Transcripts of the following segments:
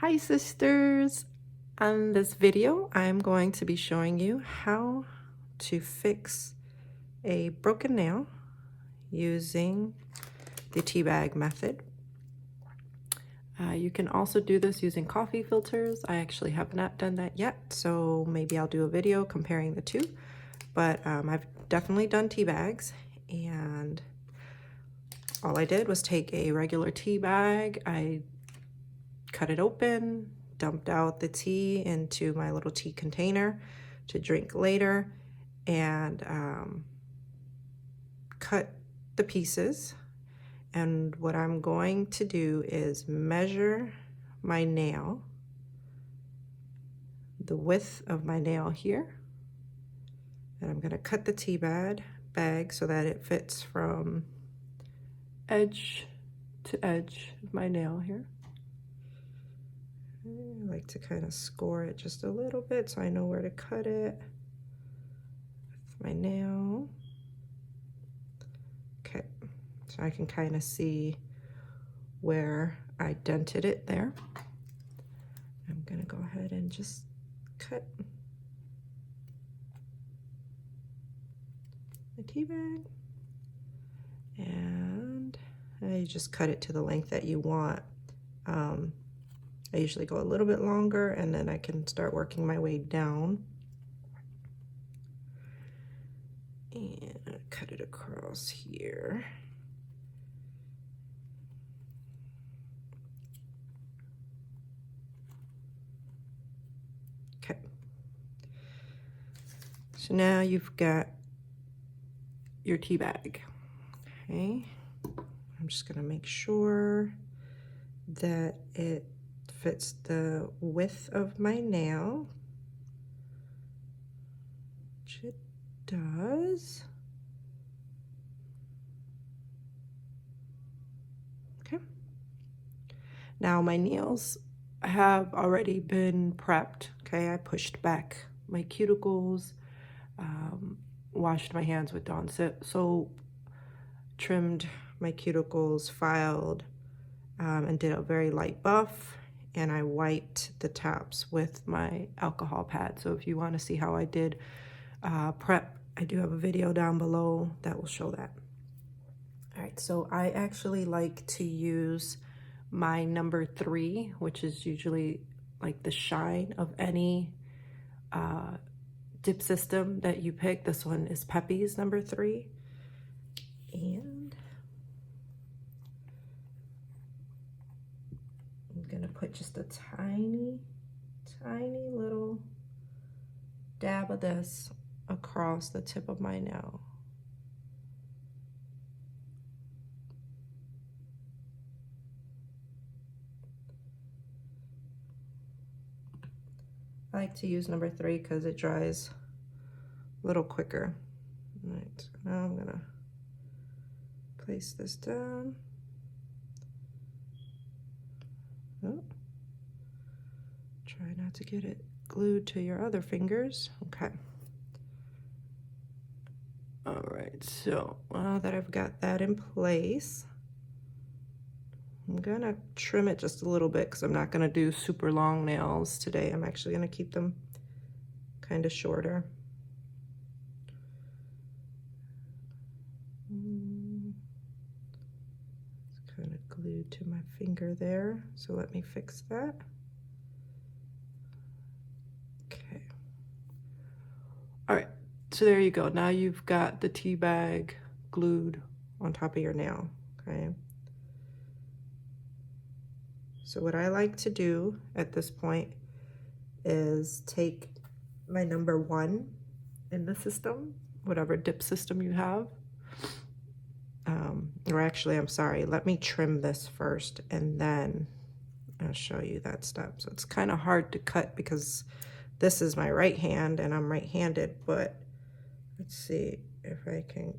Hi sisters! On this video, I'm going to be showing you how to fix a broken nail using the tea bag method. You can also do this using coffee filters. I actually have not done that yet, so maybe I'll do a video comparing the two. But I've definitely done tea bags, and all I did was take a regular tea bag. I cut it open, dumped out the tea into my little tea container to drink later, and cut the pieces. And what I'm going to do is measure my nail, the width of my nail here, and I'm going to cut the tea bag so that it fits from edge to edge of my nail here. I like to kind of score it just a little bit so I know where to cut it with my nail. Okay, so I can kind of see where I dented it there. I'm gonna go ahead and just cut the tea bag, and I just cut it to the length that you want. I usually go a little bit longer, and then I can start working my way down. And cut it across here. Okay. So now you've got your tea bag. Okay. I'm just gonna make sure that it fits the width of my nail, which it does. Okay. Now my nails have already been prepped. Okay, I pushed back my cuticles, washed my hands with Dawn soap, trimmed my cuticles, filed, and did a very light buff, and I wiped the tops with my alcohol pad. So if you want to see how I did prep, I do have a video down below that will show that. All right, so I actually like to use my number 3, which is usually like the shine of any dip system that you pick. This one is Pepe's number 3. And I'm gonna put just a tiny little dab of this across the tip of my nail. I like to use number 3 because it dries a little quicker. All right, so now I'm gonna place this down. Oh. Try not to get it glued to your other fingers. Okay. All right, so now that I've got that in place, I'm gonna trim it just a little bit because I'm not gonna do super long nails today. I'm actually gonna keep them kind of shorter. It's kind of glued to my finger there, so let me fix that. Okay. All right, so there you go. Now you've got the tea bag glued on top of your nail, okay? So what I like to do at this point is take my number 1 in the system, whatever dip system you have. Or actually, I'm sorry, let me trim this first and then I'll show you that step. So it's kind of hard to cut because this is my right hand and I'm right-handed, but let's see if I can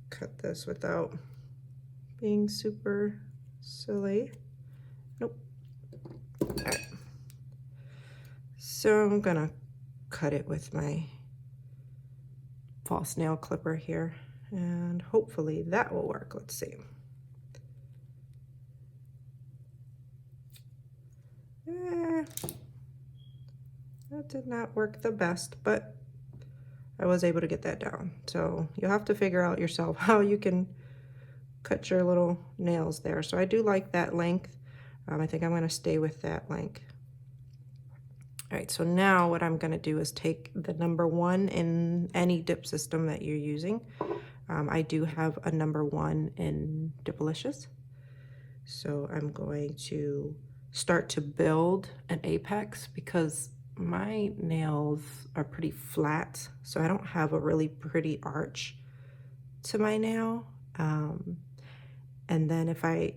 cut this without being super silly. Nope. All right. So I'm gonna cut it with my false nail clipper here, and hopefully that will work. Let's see. there. That did not work the best, but I was able to get that down. So you'll have to figure out yourself how you can cut your little nails there. So I do like that length. I think I'm going to stay with that length. All right, so now what I'm going to do is take the number 1 in any dip system that you're using. I do have a number 1 in Dipalicious. So I'm going to start to build an apex because my nails are pretty flat, so I don't have a really pretty arch to my nail. And then if I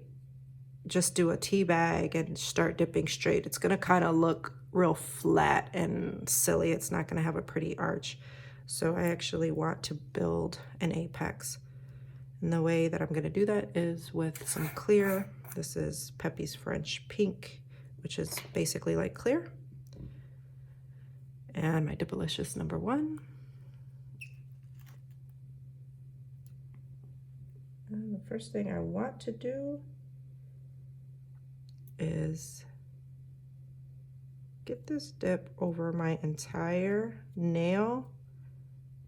just do a tea bag and start dipping straight, it's gonna kind of look real flat and silly. It's not gonna have a pretty arch. So I actually want to build an apex. And the way that I'm gonna do that is with some clear. This is Pepe's French Pink, which is basically like clear. And my Dipalicious number 1. And the first thing I want to do is get this dip over my entire nail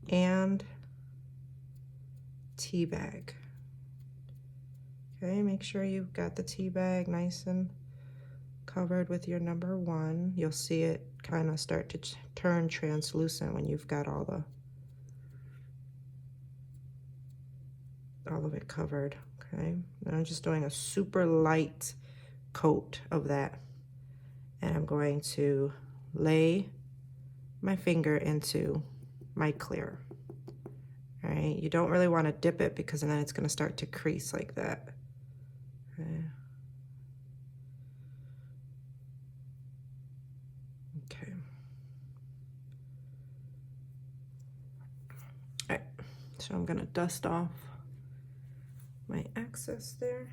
and tea bag. Okay, make sure you've got the tea bag nice and covered with your number 1. You'll see it kind of start to turn translucent when you've got all of it covered. Okay, and I'm just doing a super light coat of that, and I'm going to lay my finger into my clear. All right, you don't really want to dip it because then it's going to start to crease like that. Okay. Okay. All right, so I'm going to dust off my excess there,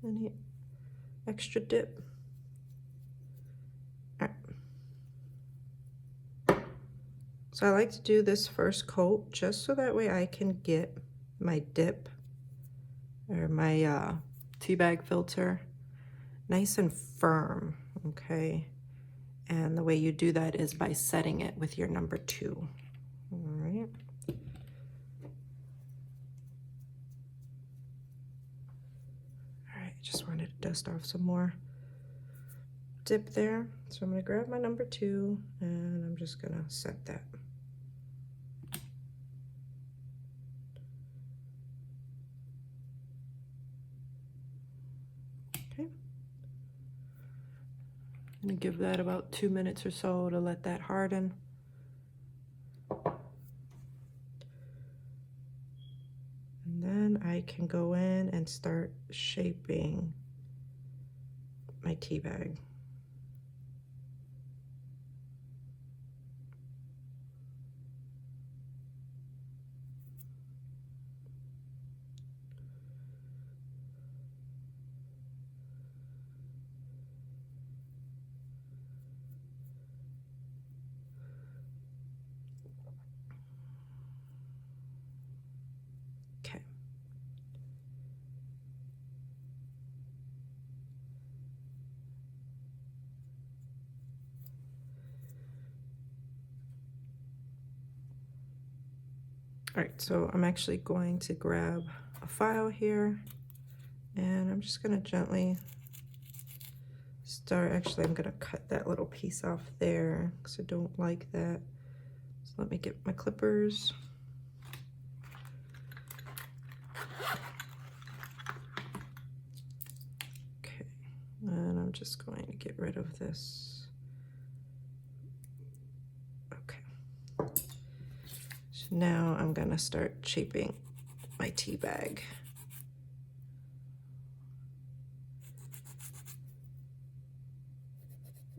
any extra dip. All right. So I like to do this first coat just so that way I can get my dip or my tea bag filter nice and firm, okay? And the way you do that is by setting it with your number 2, all right? All right, just wanted to dust off some more dip there. So I'm gonna grab my number 2 and I'm just gonna set that. Okay. I'm gonna give that about 2 minutes or so to let that harden. And then I can go in and start shaping my tea bag. All right, so I'm actually going to grab a file here and I'm just gonna gently start. Actually, I'm gonna cut that little piece off there because I don't like that. So let me get my clippers. Okay, and I'm just going to get rid of this. Now I'm gonna start shaping my tea bag.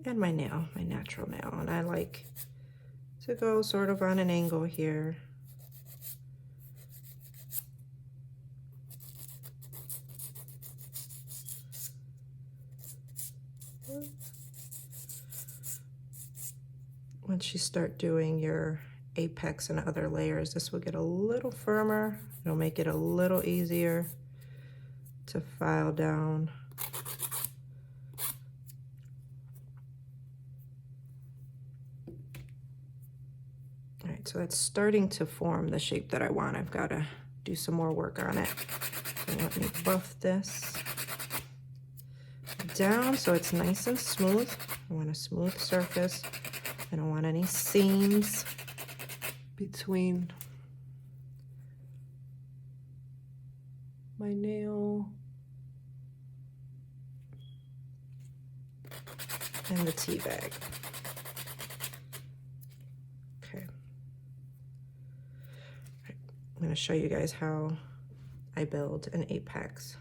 And my nail, my natural nail. And I like to go sort of on an angle here. Once you start doing your apex and other layers, this will get a little firmer. It'll make it a little easier to file down. All right, so that's starting to form the shape that I want. I've got to do some more work on it. So let me buff this down so it's nice and smooth. I want a smooth surface. I don't want any seams between my nail and the tea bag. Okay. Right. I'm going to show you guys how I build an apex.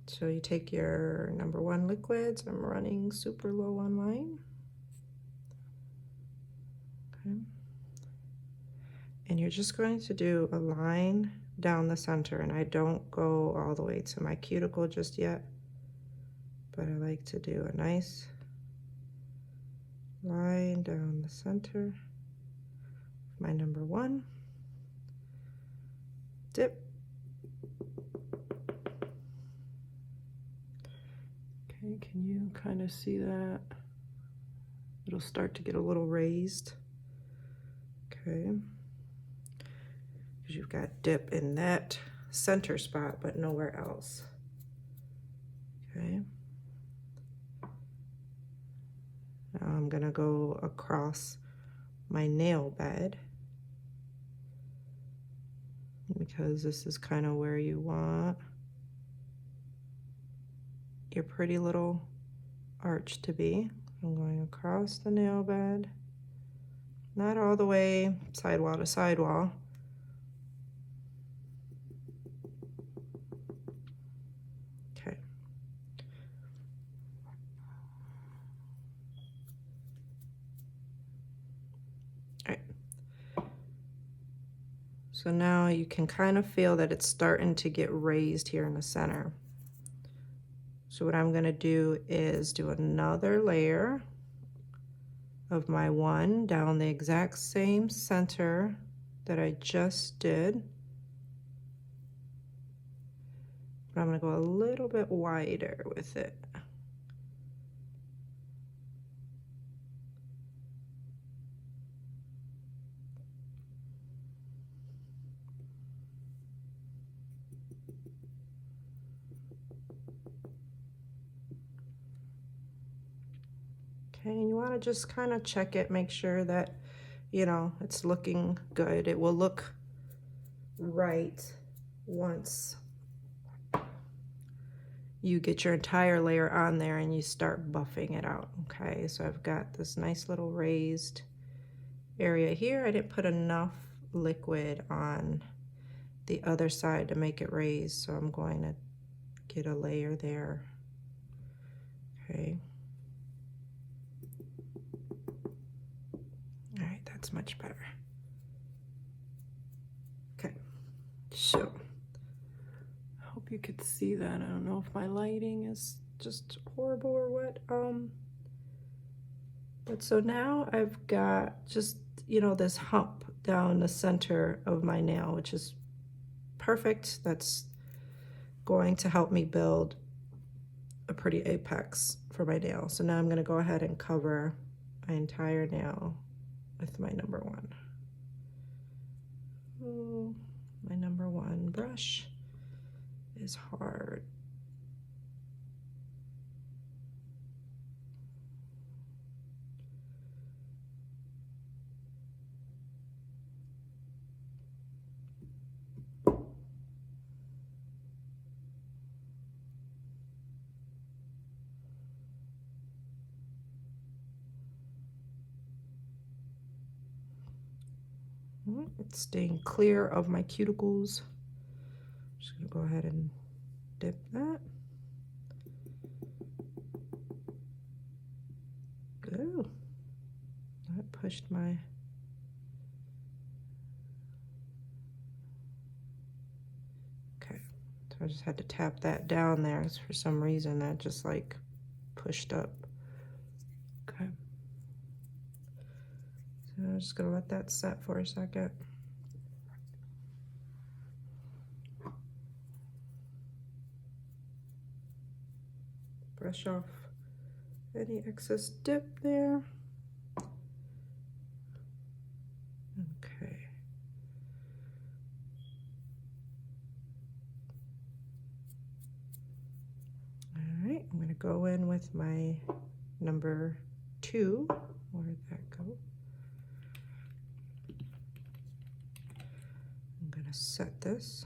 So you take your #1 liquids. I'm running super low on mine. Okay. And you're just going to do a line down the center, and I don't go all the way to my cuticle just yet, but I like to do a nice line down the center. My #1. Dip. Okay, can you kind of see that? It'll start to get a little raised. Okay. Because you've got dip in that center spot, but nowhere else. Okay. Now I'm gonna go across my nail bed, because this is kind of where you want your pretty little arch to be. I'm going across the nail bed, not all the way sidewall to sidewall. Okay. All right. So now you can kind of feel that it's starting to get raised here in the center. So what I'm going to do is do another layer of my 1 down the exact same center that I just did. But I'm going to go a little bit wider with it. Okay, and you want to just kind of check it, make sure that, you know, it's looking good. It will look right once you get your entire layer on there and you start buffing it out. Okay, so I've got this nice little raised area here. I didn't put enough liquid on the other side to make it raised, so I'm going to get a layer there. Okay. All right, that's much better. Okay, so I hope you could see that. I don't know if my lighting is just horrible or what. But so now I've got just, you know, this hump down the center of my nail, which is perfect. That's going to help me build a pretty apex for my nail. So now I'm going to go ahead and cover my entire nail with my #1. Oh, my #1 brush is hard. It's staying clear of my cuticles. Just gonna go ahead and dip that. Ooh, that pushed my... Okay, so I just had to tap that down there. For some reason that just like pushed up. Okay. So I'm just gonna let that set for a second. Brush off any excess dip there. I'm gonna go in with my number 2. Where'd that go? I'm gonna set this.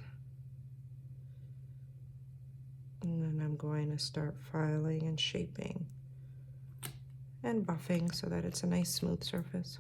And then I'm going to start filing and shaping and buffing so that it's a nice smooth surface.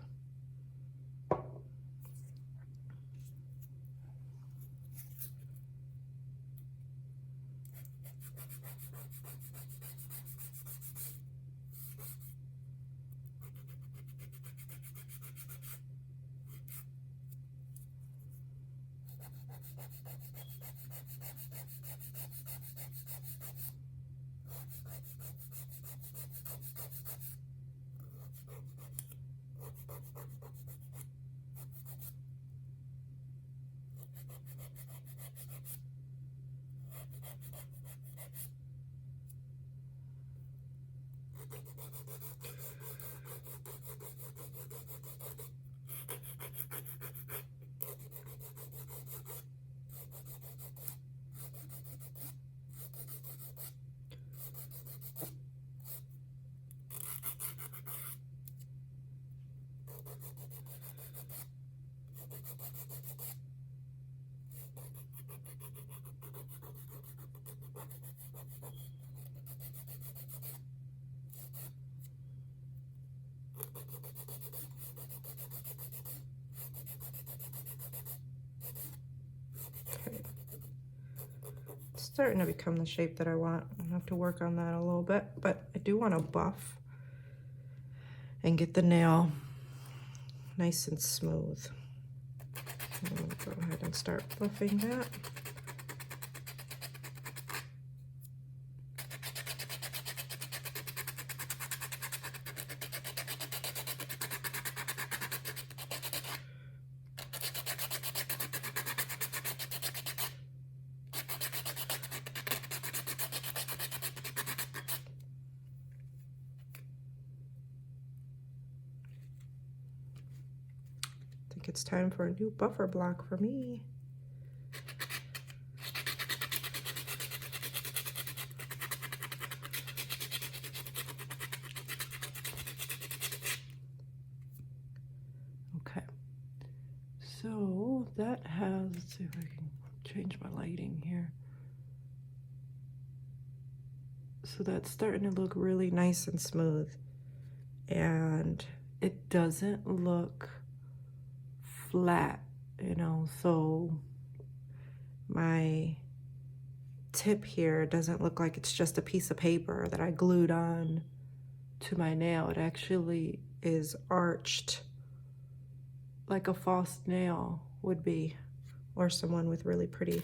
Starting to become the shape that I want. I have to work on that a little bit, but I do want to buff and get the nail nice and smooth. I'm going to go ahead and start buffing that. It's time for a new buffer block for me. Okay, so that has, let's see if I can change my lighting here. So that's starting to look really nice and smooth, and it doesn't look flat, you know, so my tip here doesn't look like it's just a piece of paper that I glued on to my nail. It actually is arched like a false nail would be, or someone with really pretty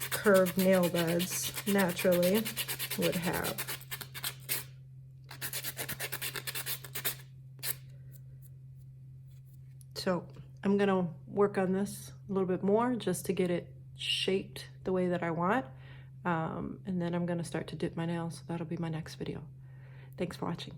curved nail beds naturally would have. So I'm gonna work on this a little bit more just to get it shaped the way that I want. And then I'm gonna start to dip my nails. So that'll be my next video. Thanks for watching.